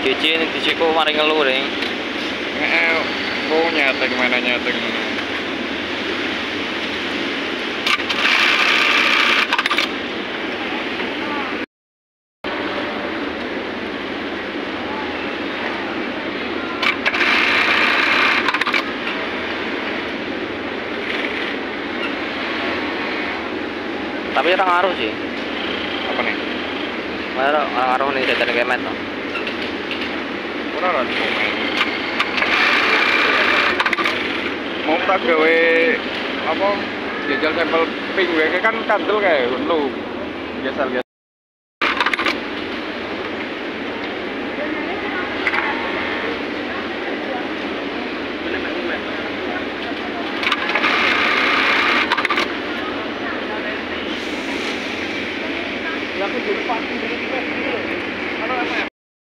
Cuci kok mari ngeluh ring. Oh nyateng mana nyateng. Tapi orang ngaruh sih. Apa nih? Orang ngaruh nih dari kemet tuh. Orang komen. Mau tak gawe apa? Jajal sampel pink wae kan kandel kayak lu. Biasa lihat. Aku jadi pasti